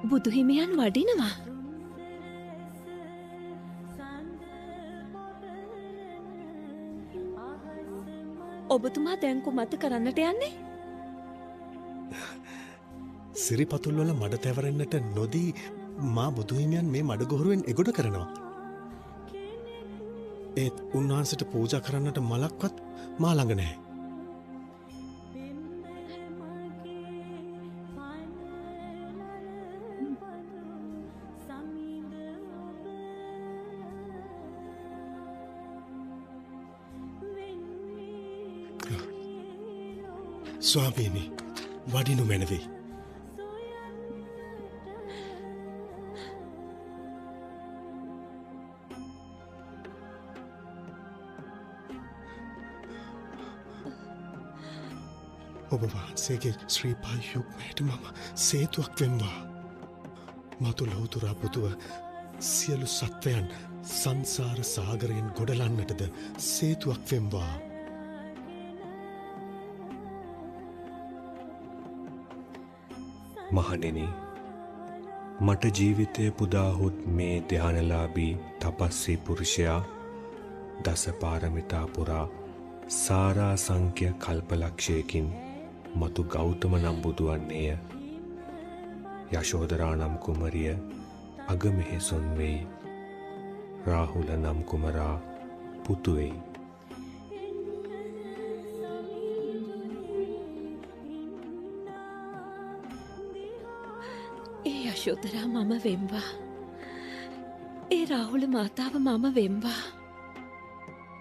බුදු හිමියන් වඩිනවා. ඔබතුමා දැන් කුමත කරන්නට යන්නේ? සිරිපතුල් වල මඩ තැවරෙන්නට නොදී මා බුදුහිමියන් මේ මඩගොහරුවෙන් එගොඩ කරනවා. ඒත් උන්වහන්සට පූජා කරන්නට මලක්වත් මා ළඟ නැහැ. ස්වාමීනි, වඩිනු මැනවේ. ඔබ වහන්සේගේ ශ්‍රී පායුක්මයට මම සේතුවක් වෙම්වා. මතු ලෝතුරා පුතුව සියලු සත්වයන් සංසාර සාගරයෙන් ගොඩලන්නටද සේතුවක් වෙම්වා. මහණෙනි, මට ජීවිතය පුදාහොත් මේ ධ්‍යානලාභී තපස්සී පුරුෂයා දස පාරමිතා පුරා සාරා සංඛ්‍ය කල්පලක්ෂයකින් මතු ගෞතම නම් බුදු වන්නේය. යශෝදරා නම් කුමරිය අගමෙහෙසොන් වෙයි. රාහුල නම් කුමරා පුතු වෙයි. යශෝදරා මම වෙම්වා. ඒ රාහුල මාතාව මම වෙම්වා.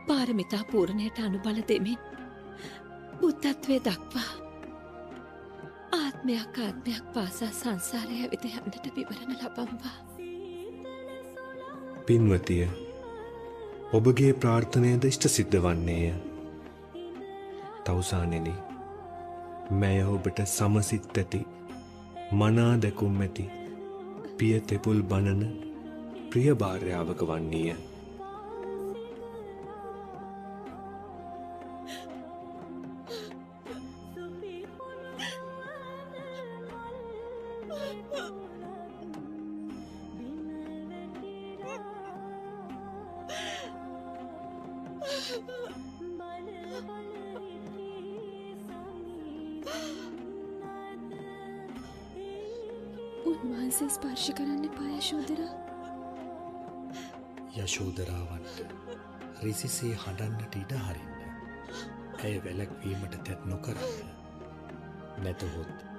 පාරමිතා පූර්ණයට අනුබල දෙමින් බුද්ධත්වය දක්වා ආත්මයක් පාසා සංසාරය ඇවිත යන්නට විවරණ ලබම්වා. පින්වතිය, ඔබගේ ප්‍රාර්ථනයද ඉෂ්ට සිද්ධ වන්නේය. තවුසානෙනි, මැය ඔබට සමසිත් ඇති මනා දැකුම් ඇති පිය තෙපුල් බණන ප්‍රිය භාර්යාවක වන්නේය. උන්වහන්සේ ස්පර්ශ කරන්න එපා යශෝදරා. යශෝදරාවන්ට රිසිසේ හඬන්නට ඉඩ හරින්න. ඇය වැළැක්වීමට තැත් නොකරන්න. නැතහොත්